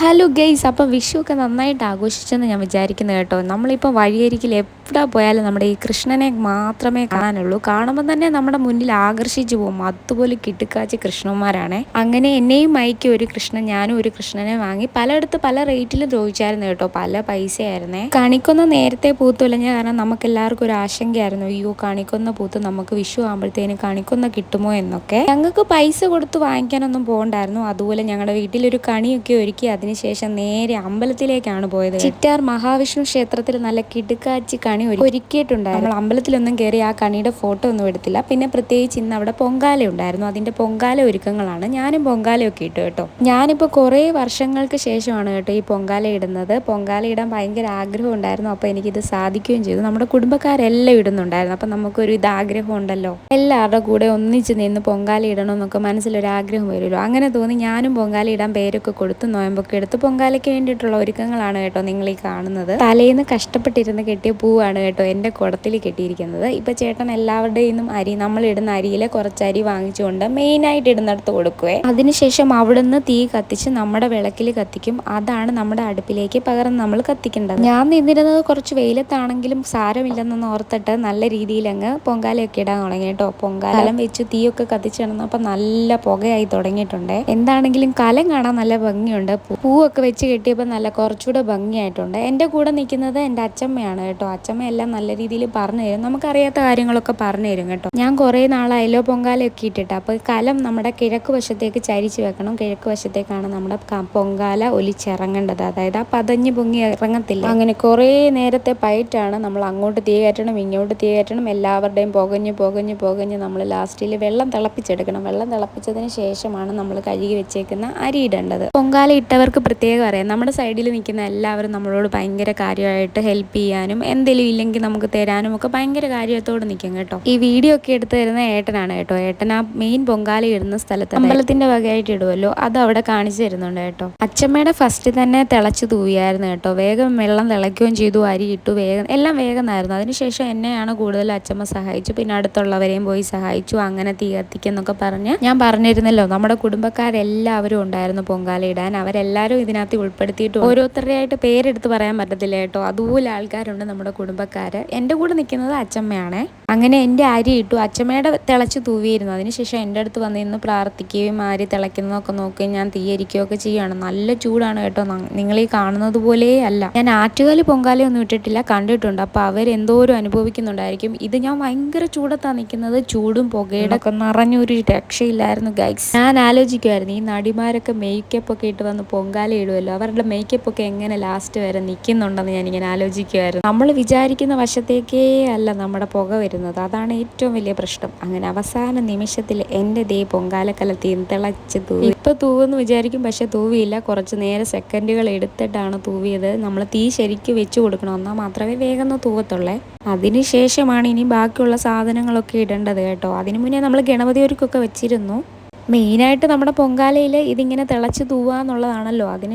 Hello guys, അപ്പോൾ വിഷു ഒക്കെ നന്നായിട്ട് ആഘോഷിച്ചെന്ന് ഞാൻ വിചാരിക്കുന്നത് കേട്ടോ. നമ്മളിപ്പോൾ വഴിയരികിൽ എവിടെ പോയാലും നമ്മുടെ ഈ കൃഷ്ണനെ മാത്രമേ കാണാനുള്ളൂ. കാണുമ്പോൾ തന്നെ നമ്മുടെ മുന്നിൽ ആകർഷിച്ചു പോകും. അതുപോലെ കിടുക്കാച്ചി കൃഷ്ണന്മാരാണ്. അങ്ങനെ എന്നെയും മൈക്ക് ഒരു കൃഷ്ണൻ, ഞാനും ഒരു കൃഷ്ണനെ വാങ്ങി. പലയിടത്ത് പല റേറ്റിലും ചോദിച്ചായിരുന്നു കേട്ടോ, പല പൈസയായിരുന്നേ. കണിക്കൊന്ന നേരത്തെ പൂത്തുലഞ്ഞ കാരണം നമുക്ക് എല്ലാവർക്കും ഒരു ആശങ്കയായിരുന്നു, അയ്യോ കണിക്കൊന്ന പൂത്ത് നമുക്ക് വിഷു ആകുമ്പോഴത്തേന് കണിക്കൊന്ന കിട്ടുമോ എന്നൊക്കെ. ഞങ്ങൾക്ക് പൈസ കൊടുത്ത് വാങ്ങിക്കാനൊന്നും പോകണ്ടായിരുന്നു. അതുപോലെ ഞങ്ങളുടെ വീട്ടിലൊരു കണിയൊക്കെ ഒരുക്കി അതിനുശേഷം നേരെ അമ്പലത്തിലേക്കാണ് പോയത്. ചിറ്റാർ മഹാവിഷ്ണു ക്ഷേത്രത്തിൽ നല്ല കിടുക്കാച്ചി കണി ഒരുക്കിയിട്ടുണ്ടായിരുന്നു. നമ്മൾ അമ്പലത്തിലൊന്നും കയറി ആ കണിയുടെ ഫോട്ടോ ഒന്നും എടുത്തില്ല. പിന്നെ പ്രത്യേകിച്ച് ഇന്ന് അവിടെ പൊങ്കാല ഉണ്ടായിരുന്നു. അതിന്റെ പൊങ്കാല ഒരുക്കങ്ങളാണ്. ഞാനും പൊങ്കാലയൊക്കെ ഇട്ടു കേട്ടോ. ഞാനിപ്പോൾ കുറേ വർഷങ്ങൾക്ക് ശേഷമാണ് കേട്ടോ ഈ പൊങ്കാല ഇടുന്നത്. പൊങ്കാല ഇടാൻ ഭയങ്കര ആഗ്രഹം ഉണ്ടായിരുന്നു. അപ്പോൾ എനിക്കിത് സാധിക്കുകയും ചെയ്തു. നമ്മുടെ കുടുംബക്കാരെല്ലാം ഇടുന്നുണ്ടായിരുന്നു. അപ്പം നമുക്കൊരു ആഗ്രഹം ഉണ്ടല്ലോ, എല്ലാവരുടെ കൂടെ ഒന്നിച്ച് നിന്ന് പൊങ്കാല ഇടണമെന്നൊക്കെ മനസ്സിലൊരാഗ്രഹം വരുമല്ലോ. അങ്ങനെ തോന്നി ഞാനും പൊങ്കാല ഇടാൻ പേരൊക്കെ കൊടുത്തു നോയമ്പൊക്കെ എടുത്ത് പൊങ്കാലയ്ക്ക് വേണ്ടിയിട്ടുള്ള ഒരുക്കങ്ങളാണ് കേട്ടോ നിങ്ങൾ ഈ കാണുന്നത്. തലേന്ന് കഷ്ടപ്പെട്ടിരുന്ന് കെട്ടിയ പൂവാണ് കേട്ടോ എൻ്റെ കുടത്തിൽ കെട്ടിയിരിക്കുന്നത്. ഇപ്പം ചേട്ടൻ എല്ലാവരുടെയും അരി, നമ്മൾ ഇടുന്ന അരിയിലെ കുറച്ച് അരി വാങ്ങിച്ചുകൊണ്ട് മെയിനായിട്ട് ഇടുന്നിടത്ത് കൊടുക്കുവേ. അതിനുശേഷം അവിടുന്ന് തീ കത്തിച്ച് നമ്മുടെ വിളക്കിൽ കത്തിക്കും. അതാണ് നമ്മുടെ അടുപ്പിലേക്ക് പകർന്ന് നമ്മൾ കത്തിക്കേണ്ടത്. ഞാൻ നിന്നിരുന്നത് കുറച്ച് വെയിലത്താണെങ്കിലും സാരമില്ലെന്നൊന്ന് ഓർത്തിട്ട് നല്ല രീതിയിൽ അങ്ങ് പൊങ്കാലയൊക്കെ ഇടാൻ തുടങ്ങി കേട്ടോ. പൊങ്കാലം വെച്ച് തീയൊക്കെ കത്തിച്ച് കിടന്നപ്പോൾ നല്ല പുകയായി തുടങ്ങിയിട്ടുണ്ട്. എന്താണെങ്കിലും കലം കാണാൻ നല്ല ഭംഗിയുണ്ട്. പൂവൊക്കെ വെച്ച് കെട്ടിയപ്പോൾ നല്ല കുറച്ചുകൂടെ ഭംഗിയായിട്ടുണ്ട്. എൻ്റെ കൂടെ നിൽക്കുന്നത് എൻ്റെ അച്ചമ്മയാണ് കേട്ടോ. അച്ചമ്മ എല്ലാം നല്ല രീതിയിൽ പറഞ്ഞു തരും, നമുക്കറിയാത്ത കാര്യങ്ങളൊക്കെ പറഞ്ഞു തരും കേട്ടോ. ഞാൻ കുറേ നാളായല്ലോ പൊങ്കാലയൊക്കെ ഇട്ടിട്ട്. അപ്പോൾ കലം നമ്മുടെ കിഴക്ക് വശത്തേക്ക് ചരിച്ച് വെക്കണം. കിഴക്ക് വശത്തേക്കാണ് നമ്മുടെ പൊങ്കാല ഒലിച്ചിറങ്ങേണ്ടത്. അതായത് ആ പതഞ്ഞ് പൊങ്ങി ഇറങ്ങത്തില്ല. അങ്ങനെ കുറേ നേരത്തെ പയറ്റാണ് നമ്മൾ അങ്ങോട്ട് തീ കയറ്റണം, ഇങ്ങോട്ട് തീ കയറ്റണം. എല്ലാവരുടെയും പുകഞ്ഞ് പുകഞ്ഞ് പുകഞ്ഞ് നമ്മൾ ലാസ്റ്റിൽ വെള്ളം തിളപ്പിച്ചെടുക്കണം. വെള്ളം തിളപ്പിച്ചതിന് ശേഷമാണ് നമ്മൾ കഴുകി വെച്ചേക്കുന്ന അരി ഇടേണ്ടത്. പൊങ്കാല ഇട്ടവർക്ക് പ്രത്യേകം അറിയാം, നമ്മുടെ സൈഡിൽ നിൽക്കുന്ന എല്ലാവരും നമ്മളോട് ഭയങ്കര കാര്യമായിട്ട് ഹെൽപ്പ് ചെയ്യാനും എന്തെങ്കിലും ഇല്ലെങ്കിൽ നമുക്ക് തരാനും ഒക്കെ ഭയങ്കര കാര്യത്തോടെ നിൽക്കും കേട്ടോ. ഈ വീഡിയോ ഒക്കെ എടുത്ത് തരുന്ന ഏട്ടനാണ് കേട്ടോ. ഏട്ടൻ ആ മെയിൻ പൊങ്കാല ഇടുന്ന സ്ഥലത്ത് അമ്പലത്തിന്റെ വകയായിട്ട് ഇടുമല്ലോ, അത് അവിടെ കാണിച്ചു തരുന്നുണ്ട് കേട്ടോ. അച്ചമ്മയുടെ ഫസ്റ്റ് തന്നെ തിളച്ച് തൂവിയായിരുന്നു കേട്ടോ. വേഗം വെള്ളം തിളയ്ക്കുകയും ചെയ്തു, അരി ഇട്ടു, വേഗം എല്ലാം വേഗമായിരുന്നു. അതിനുശേഷം എന്നെയാണ് കൂടുതൽ അച്ചമ്മ സഹായിച്ചു. പിന്നെ അടുത്തുള്ളവരെയും പോയി സഹായിച്ചു. അങ്ങനെ തീ കത്തിക്കെന്നൊക്കെ പറഞ്ഞ് ഞാൻ പറഞ്ഞിരുന്നല്ലോ, നമ്മുടെ കുടുംബക്കാരെല്ലാവരും ഉണ്ടായിരുന്നു പൊങ്കാല ഇടാൻ. അവരെല്ലാവരും ഇതിനകത്ത് ഉൾപ്പെടുത്തിയിട്ട് ഓരോരുത്തരുടെ ആയിട്ട് പേരെടുത്ത് പറയാൻ പറ്റത്തില്ല കേട്ടോ. അതുപോലെ ആൾക്കാരുണ്ട് നമ്മുടെ കുടുംബക്കാർ. എൻ്റെ കൂടെ നിൽക്കുന്നത് അച്ചമ്മയാണേ. അങ്ങനെ എൻ്റെ അരി ഇട്ടു. അച്ചമ്മയുടെ തിളച്ച് തൂവിയിരുന്നു. അതിനുശേഷം എൻ്റെ അടുത്ത് വന്നിരുന്ന് പ്രാർത്ഥിക്കുകയും അരി തിളയ്ക്കുന്നതൊക്കെ നോക്കുകയും ഞാൻ തീയരിക്കുകയൊക്കെ ചെയ്യുകയാണ്. നല്ല ചൂടാണ് കേട്ടോ. നിങ്ങൾ ഈ കാണുന്നത് പോലെ അല്ല. ഞാൻ ആറ്റുകാലി പൊങ്കാലയൊന്നും ഇട്ടിട്ടില്ല, കണ്ടിട്ടുണ്ട്. അപ്പോൾ അവരെന്തോരം അനുഭവിക്കുന്നുണ്ടായിരിക്കും. ഇത് ഞാൻ ഭയങ്കര ചൂടത്താണ് നിൽക്കുന്നത്. ചൂടും പുകയുടെ ഒക്കെ നിറഞ്ഞൊരു രക്ഷയില്ലായിരുന്നു ഗൈസ്. ഞാൻ ആലോചിക്കുമായിരുന്നു, ഈ നടിമാരൊക്കെ മേക്കപ്പ് ഒക്കെ ഇട്ട് വന്ന് പൊങ്കാല ഇടുമല്ലോ, അവരുടെ മേക്കപ്പ് ഒക്കെ എങ്ങനെ ലാസ്റ്റ് വരെ നിൽക്കുന്നുണ്ടെന്ന് ഞാനിങ്ങനെ ആലോചിക്കുമായിരുന്നു. നമ്മൾ വിചാരിക്കുന്ന വശത്തേക്കേ അല്ല നമ്മുടെ പുക വരുന്നത്. അതാണ് ഏറ്റവും വലിയ പ്രശ്നം. അങ്ങനെ അവസാന നിമിഷത്തിൽ എൻ്റെ ദേ പൊങ്കാലക്കല തിളച്ച് തൂവി. ഇപ്പം തൂവെന്ന് വിചാരിക്കും, പക്ഷെ തൂവിയില്ല. കുറച്ച് നേരെ സെക്കൻഡുകൾ എടുത്തിട്ടാണ് തൂവിയത്. നമ്മൾ തീ ശരിക്കും വെച്ച് കൊടുക്കണം, എന്നാൽ മാത്രമേ വേഗം തൂവത്തുള്ളേ. അതിനുശേഷമാണ് ഇനി ബാക്കിയുള്ള സാധനങ്ങളൊക്കെ ഇടേണ്ടത് കേട്ടോ. അതിനു മുന്നേ നമ്മൾ ഗണപതി ഒരുക്കൊക്കെ വെച്ചിരുന്നു. മെയിനായിട്ട് നമ്മുടെ പൊങ്കാലയിൽ ഇതിങ്ങനെ തിളച്ച് തൂവുക എന്നുള്ളതാണല്ലോ.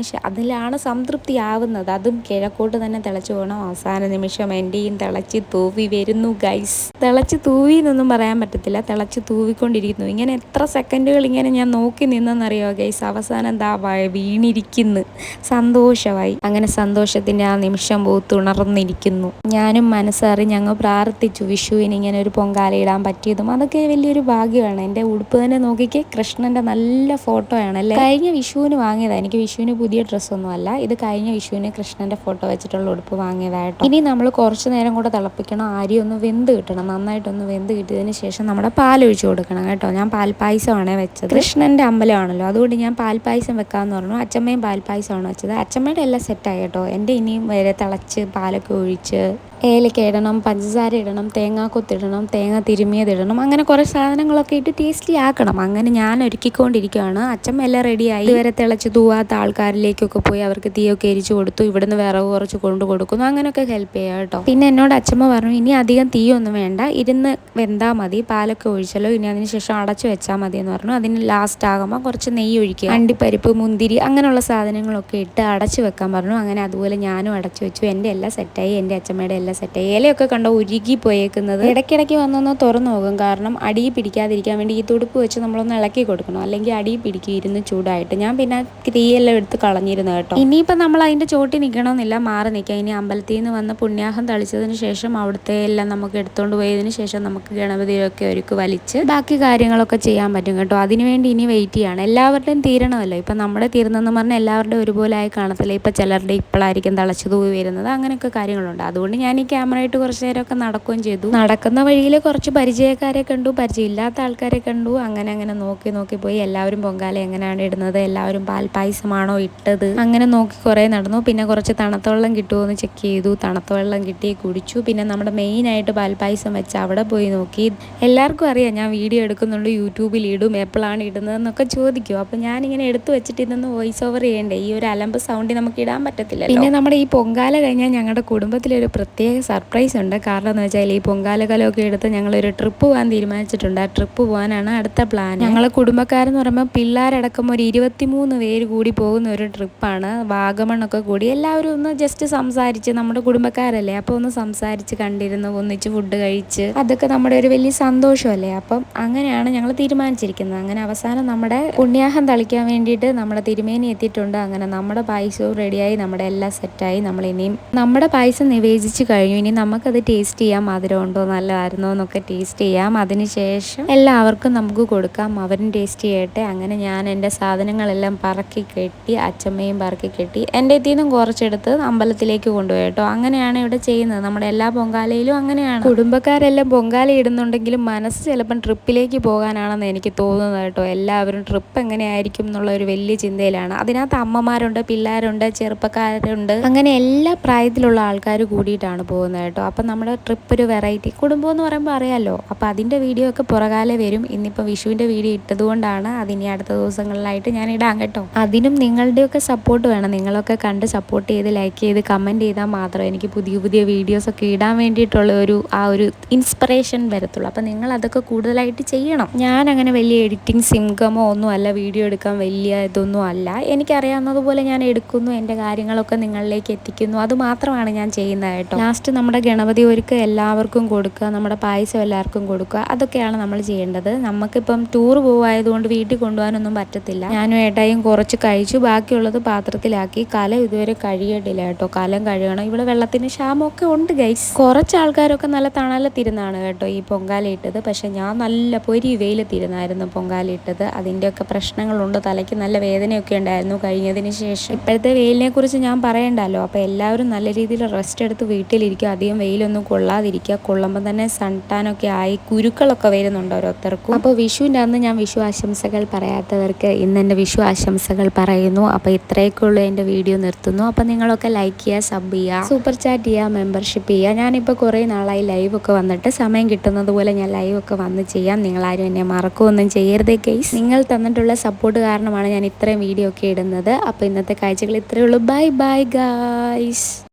അതിലാണ് സംതൃപ്തി ആവുന്നത്. അതും കിഴക്കോട്ട് തന്നെ തിളച്ച് പോകണം. അവസാന നിമിഷം എൻ്റെയും തിളച്ച് തൂവി വരുന്നു ഗൈസ്. തിളച്ച് തൂവി എന്നൊന്നും പറയാൻ പറ്റത്തില്ല, തിളച്ച് തൂവിക്കൊണ്ടിരിക്കുന്നു. ഇങ്ങനെ എത്ര സെക്കൻഡുകൾ ഇങ്ങനെ ഞാൻ നോക്കി നിന്നെന്നറിയോ ഗൈസ്. അവസാനം എന്താ വീണിരിക്കുന്നു. സന്തോഷമായി. അങ്ങനെ സന്തോഷത്തിൻ്റെ ആ നിമിഷം പൂത്തുണർന്നിരിക്കുന്നു. ഞാനും മനസ്സറിഞ്ഞ് അങ്ങ് പ്രാർത്ഥിച്ചു, വിഷുവിന് ഇങ്ങനെ ഒരു പൊങ്കാല ഇടാൻ പറ്റിയതും അതൊക്കെ വലിയൊരു ഭാഗ്യമാണ്. എൻ്റെ ഉടുപ്പ് തന്നെ നോക്കിക്കേ, കൃഷ്ണൻ്റെ നല്ല ഫോട്ടോ ആണല്ലേ. കഴിഞ്ഞ വിഷുവിന് വാങ്ങിയതാണ്. എനിക്ക് വിഷുവിന് പുതിയ ഡ്രസ്സൊന്നും അല്ല, ഇത് കഴിഞ്ഞ വിഷുവിന് കൃഷ്ണൻ്റെ ഫോട്ടോ വെച്ചിട്ടുള്ള ഉടുപ്പ് വാങ്ങിയതായിട്ടോ. ഇനി നമ്മൾ കുറച്ച് നേരം കൂടെ തിളപ്പിക്കണം. അരി ഒന്ന് വെന്ത് കിട്ടണം. നന്നായിട്ടൊന്ന് വെന്ത് കിട്ടിയതിന് ശേഷം നമ്മുടെ പാലൊഴിച്ച് കൊടുക്കണം കേട്ടോ. ഞാൻ പാൽപ്പായസമാണ് വെച്ചത്. കൃഷ്ണൻ്റെ അമ്പലമാണല്ലോ, അതുകൊണ്ട് ഞാൻ പാൽപ്പായസം വെക്കാമെന്ന് പറഞ്ഞു. അച്ചമ്മയും പാൽപ്പായസമാണ് വെച്ചത്. അച്ചമ്മയുടെ എല്ലാം സെറ്റായി കേട്ടോ. എൻ്റെ ഇനിയും വരെ തിളച്ച് പാലൊക്കെ ഒഴിച്ച് ഏലക്ക ഇടണം, പഞ്ചസാര ഇടണം, തേങ്ങാക്കൊത്തിടണം, തേങ്ങ തിരുമിയതിടണം, അങ്ങനെ കുറേ സാധനങ്ങളൊക്കെ ഇട്ട് ടേസ്റ്റി ആക്കണം. അങ്ങനെ ഞാൻ ഒരുക്കിക്കൊണ്ടിരിക്കുകയാണ്. അച്ചമ്മ എല്ലാം റെഡിയായി. ഇതുവരെ തിളച്ച് തൂവാത്ത ആൾക്കാരിലേക്കൊക്കെ പോയി അവർക്ക് തീയൊക്കെ എരിച്ചു കൊടുത്തു. ഇവിടുന്ന് വിറവ് കുറച്ച് കൊണ്ടു കൊടുക്കുന്നു. അങ്ങനെയൊക്കെ ഹെൽപ്പ് ചെയ്യാം കേട്ടോ. പിന്നെ എന്നോട് അച്ചമ്മ പറഞ്ഞു, ഇനി അധികം തീയൊന്നും വേണ്ട, ഇരുന്ന് വെന്താൽ മതി, പാലൊക്കെ ഒഴിച്ചല്ലോ, ഇനി അതിന് ശേഷം അടച്ചു വെച്ചാൽ മതി എന്ന് പറഞ്ഞു. അതിന് ലാസ്റ്റ് ആകുമ്പോൾ കുറച്ച് നെയ്യ് ഒഴിക്കുക, അണ്ടിപ്പരിപ്പ്, മുന്തിരി, അങ്ങനെയുള്ള സാധനങ്ങളൊക്കെ ഇട്ട് അടച്ചു വെക്കാൻ പറഞ്ഞു. അങ്ങനെ അതുപോലെ ഞാനും അടച്ചു വെച്ചു. എൻ്റെ എല്ലാം സെറ്റായി. എൻ്റെ അച്ചമ്മയുടെ എല്ലാം സെറ്റായി. ഇലയൊക്കെ കണ്ടോ ഉരുകി പോയേക്കുന്നത്. ഇടയ്ക്കിടയ്ക്ക് വന്നൊന്ന് തുറന്നു നോക്കും, കാരണം അടി പിടിക്കാതിരിക്കാൻ വേണ്ടി ഈ തുടുപ്പ് വെച്ച് നമ്മളൊന്ന് ഇളക്കി കൊടുക്കണം, അല്ലെങ്കിൽ അടി പിടിക്കും ഇരുന്ന് ചൂടായിട്ട്. ഞാൻ പിന്നെ തീയെല്ലാം എടുത്ത് കളഞ്ഞിരുന്നു കേട്ടോ. ഇനിയിപ്പോൾ നമ്മൾ അതിൻ്റെ ചോട്ടി നിൽക്കണമെന്നില്ല, മാറി നിൽക്കാം. ഇനി അമ്പലത്തിൽ നിന്ന് വന്ന് പുണ്യാഹം തളിച്ചതിന് ശേഷം അവിടുത്തെ എല്ലാം നമുക്ക് എടുത്തുകൊണ്ട് പോയതിന് ശേഷം നമുക്ക് ഗണപതിയൊക്കെ ഒരുക്ക് വലിച്ച് ബാക്കി കാര്യങ്ങളൊക്കെ ചെയ്യാൻ പറ്റും കേട്ടോ. അതിനുവേണ്ടി ഇനി വെയിറ്റ് ചെയ്യാണ്. എല്ലാവരുടെയും തീരണമല്ലോ. ഇപ്പം നമ്മുടെ തീർന്നെന്ന് പറഞ്ഞാൽ എല്ലാവരുടെയും ഒരുപോലെ ആയി കാണത്തില്ല. ഇപ്പം ചിലരുടെ ഇപ്പോഴായിരിക്കും തളച്ചു തൂവി വരുന്നത്, അങ്ങനെയൊക്കെ കാര്യങ്ങളുണ്ട്. അതുകൊണ്ട് ഞാൻ ഈ ക്യാമറയായിട്ട് കുറച്ച് നേരമൊക്കെ നടക്കുകയും ചെയ്തു. നടക്കുന്ന വഴിയിൽ കുറച്ച് പരിചയക്കാരെ കണ്ടു, പരിചയമില്ലാത്ത ആൾക്കാരെ കണ്ടു. അങ്ങനെ അങ്ങനെ നോക്കി പോയി. എല്ലാവരും പൊങ്കാല എങ്ങനെയാണ് ഇടുന്നത്, എല്ലാവരും പാൽപ്പായസമാണോ ഇട്ടത്, അങ്ങനെ നോക്കി കുറേ നടന്നു. പിന്നെ കുറച്ച് തണുത്ത വെള്ളം കിട്ടുമോ എന്ന് ചെക്ക് ചെയ്തു. തണുത്ത വെള്ളം കിട്ടി, കുടിച്ചു. പിന്നെ നമ്മുടെ മെയിനായിട്ട് പാൽപ്പായസം വെച്ച് അവിടെ പോയി നോക്കി. എല്ലാവർക്കും അറിയാം ഞാൻ വീഡിയോ എടുക്കുന്നുണ്ട്, യൂട്യൂബിൽ ഇടും, എപ്പോഴാണ് ഇടുന്നതെന്നൊക്കെ ചോദിക്കും. അപ്പോൾ ഞാനിങ്ങനെ എടുത്തു വെച്ചിട്ട് ഇതൊന്ന് വോയിസ് ഓവർ ചെയ്യണ്ടേ, ഈ ഒരു അലമ്പ് സൗണ്ടിൽ നമുക്ക് ഇടാൻ പറ്റത്തില്ല. പിന്നെ നമ്മുടെ ഈ പൊങ്കാല കഴിഞ്ഞാൽ ഞങ്ങളുടെ കുടുംബത്തിലൊരു പ്രത്യേക സർപ്രൈസ് ഉണ്ട്. കാരണം എന്ന് വെച്ചാൽ ഈ പൊങ്കാല കലമൊക്കെ എടുത്ത് ഞങ്ങളൊരു ട്രിപ്പ് പോകാൻ തീരുമാനിച്ചിട്ടുണ്ട്. ആ ട്രിപ്പ് പോകാനാണ് അടുത്ത പ്ലാൻ. ഞങ്ങളെ കുടുംബക്കാരെന്ന് പറയുമ്പോൾ പിള്ളേരടക്കം ഒരു 23 പേര് കൂടി പോകുന്ന ഒരു ട്രിപ്പാണ്. വാഗമണ്ണൊക്കെ കൂടി എല്ലാവരും ഒന്ന് ജസ്റ്റ് സംസാരിച്ച്, നമ്മുടെ കുടുംബക്കാരല്ലേ, അപ്പോൾ ഒന്ന് സംസാരിച്ച് കണ്ടിരുന്ന് ഒന്നിച്ച് ഫുഡ് കഴിച്ച്, അതൊക്കെ നമ്മുടെ ഒരു വലിയ സന്തോഷമല്ലേ. അപ്പം അങ്ങനെയാണ് ഞങ്ങൾ തീരുമാനിച്ചിരിക്കുന്നത്. അങ്ങനെ അവസാനം നമ്മുടെ പുണ്യാഹം തളിക്കാൻ വേണ്ടിയിട്ട് നമ്മുടെ തിരുമേനി എത്തിയിട്ടുണ്ട്. അങ്ങനെ നമ്മുടെ പായസവും റെഡിയായി, നമ്മുടെ എല്ലാം സെറ്റായി. നമ്മളിനിയും നമ്മുടെ പായസം നിവേദിച്ച് കഴിഞ്ഞു. ഇനി നമുക്കത് ടേസ്റ്റ് ചെയ്യാം, മധുരം ഉണ്ടോ നല്ലതായിരുന്നോ എന്നൊക്കെ ടേസ്റ്റ് ചെയ്യാം. അതിനുശേഷം എല്ലാവർക്കും നമുക്ക് കൊടുക്കാം, അവരും ടേസ്റ്റ് ചെയ്യട്ടെ. അങ്ങനെ ഞാൻ എൻ്റെ സാധനങ്ങളെല്ലാം പറക്കി കെട്ടി, അച്ചമ്മയും പറക്കി കെട്ടി, എൻ്റെ ഇതിൽ നിന്നും കുറച്ചെടുത്ത് അമ്പലത്തിലേക്ക് കൊണ്ടുപോയി കേട്ടോ. അങ്ങനെയാണ് ഇവിടെ ചെയ്യുന്നത്. നമ്മുടെ എല്ലാ പൊങ്കാലയിലും അങ്ങനെയാണ്. കുടുംബക്കാരെല്ലാം പൊങ്കാല ഇടുന്നുണ്ടെങ്കിലും മനസ്സ് ചിലപ്പം ട്രിപ്പിലേക്ക് പോകാനാണെന്ന് എനിക്ക് തോന്നുന്നത് കേട്ടോ. എല്ലാവരും ട്രിപ്പ് എങ്ങനെയായിരിക്കും എന്നുള്ള ഒരു വലിയ ചിന്തയിലാണ്. അതിനകത്ത് അമ്മമാരുണ്ട്, പിള്ളേരുണ്ട്, ചെറുപ്പക്കാരുണ്ട്, അങ്ങനെ എല്ലാ പ്രായത്തിലുള്ള ആൾക്കാർ കൂടിയിട്ടാണ് പോകുന്നത് കേട്ടോ. അപ്പം നമ്മുടെ ട്രിപ്പ് ഒരു വെറൈറ്റി. കുടുംബം എന്ന് പറയുമ്പോൾ അറിയാമല്ലോ. അപ്പോൾ അതിൻ്റെ വീഡിയോ ഒക്കെ പുറകാലെ വരും. ഇന്നിപ്പോൾ വിഷുവിൻ്റെ വീഡിയോ ഇട്ടതുകൊണ്ടാണ് അതിനി അടുത്ത ദിവസങ്ങളിലായിട്ട് ഞാൻ ഇടാം കേട്ടോ. അതിനും നിങ്ങളുടെയൊക്കെ സപ്പോർട്ട് വേണം. നിങ്ങളൊക്കെ കണ്ട് സപ്പോർട്ട് ചെയ്ത് ലൈക്ക് ചെയ്ത് കമൻറ്റ് ചെയ്താൽ മാത്രമേ എനിക്ക് പുതിയ പുതിയ വീഡിയോസൊക്കെ ഇടാൻ വേണ്ടിയിട്ടുള്ള ആ ഒരു ഇൻസ്പിറേഷൻ വരത്തുള്ളൂ. അപ്പോൾ നിങ്ങൾ അതൊക്കെ കൂടുതലായിട്ട് ചെയ്യണം. ഞാൻ അങ്ങനെ വലിയ എഡിറ്റിംഗ് സിംഗമോ ഒന്നും അല്ല, വീഡിയോ എടുക്കാൻ വലിയ ഇതൊന്നും അല്ല. എനിക്കറിയാവുന്നതുപോലെ ഞാൻ എടുക്കുന്നു, എൻ്റെ കാര്യങ്ങളൊക്കെ നിങ്ങളിലേക്ക് എത്തിക്കുന്നു, അത് മാത്രമാണ് ഞാൻ ചെയ്യുന്നത് കേട്ടോ. ലാസ്റ്റ് നമ്മുടെ ഗണപതി ഒരുക്ക് എല്ലാവർക്കും കൊടുക്കുക, നമ്മുടെ പായസം എല്ലാവർക്കും കൊടുക്കുക, അതൊക്കെയാണ് നമ്മൾ ചെയ്യേണ്ടത്. നമുക്കിപ്പം ടൂർ പോവായതുകൊണ്ട് വീട്ടിൽ കൊണ്ടുപോകാനൊന്നും പറ്റത്തില്ല. ഞാനും ഏട്ടായും കുറച്ച് കഴിച്ചു, ബാക്കിയുള്ളത് പാത്രത്തിലാക്കി. കലം ഇതുവരെ കഴുകിയിട്ടില്ല കേട്ടോ. കലം കഴുകണം. ഇവിടെ വെള്ളത്തിന് ക്ഷാമമൊക്കെ ഉണ്ട് ഗൈസ്. കുറച്ച് ആൾക്കാരൊക്കെ നല്ല തണലത്തിരുന്നാണ് കേട്ടോ ഈ പൊങ്കാല ഇട്ടത്. പക്ഷെ ഞാൻ നല്ല പൊരി വെയിലത്തിരുന്നായിരുന്നു പൊങ്കാല ഇട്ടത്. അതിൻ്റെയൊക്കെ പ്രശ്നങ്ങളുണ്ട്. തലയ്ക്ക് നല്ല വേദനയൊക്കെ ഉണ്ടായിരുന്നു കഴിഞ്ഞതിന് ശേഷം. ഇപ്പോഴത്തെ വെയിലിനെ കുറിച്ച് ഞാൻ പറയണ്ടല്ലോ. അപ്പോൾ എല്ലാവരും നല്ല രീതിയിൽ റെസ്റ്റ് എടുത്ത് വീട്ടിലിരിക്കുക, അധികം വെയിലൊന്നും കൊള്ളാതിരിക്കുക. കൊള്ളുമ്പോൾ തന്നെ സൺ ടാനൊക്കെ ആയി കുരുക്കളൊക്കെ വരുന്നുണ്ട് ഓരോരുത്തർക്കും. അപ്പോൾ വിഷുവിൻ്റെ അന്ന് ഞാൻ വിഷു ആശംസകൾ പറയാത്തവർക്ക് ഇന്ന് എൻ്റെ വിഷു ആശംസകൾ പറയുന്നു. അപ്പോൾ ഇത്രയൊക്കെ ഉള്ളൂ, എൻ്റെ വീഡിയോ നിർത്തുന്നു. അപ്പോൾ നിങ്ങളൊക്കെ ലൈക്ക് ചെയ്യുക, സബ് ചെയ്യുക, സൂപ്പർ ചാറ്റ് ചെയ്യുക, മെമ്പർഷിപ്പ് ചെയ്യുക. ഞാനിപ്പോൾ കുറേ നാളായി ലൈവൊക്കെ വന്നിട്ട്, സമയം കിട്ടുന്നത് പോലെ ഞാൻ ലൈവൊക്കെ വന്ന് ചെയ്യാം. നിങ്ങളാരും എന്നെ മറക്കുകയൊന്നും ചെയ്യരുതേ ഗൈസ്. നിങ്ങൾ തന്നിട്ടുള്ള സപ്പോർട്ട് കാരണമാണ് ഞാൻ ഇത്രയും വീഡിയോ ഒക്കെ ഇടുന്നത്. അപ്പോൾ ഇന്നത്തെ കാഴ്ചകൾ ഇത്രയേ ഉള്ളൂ. Bye bye guys.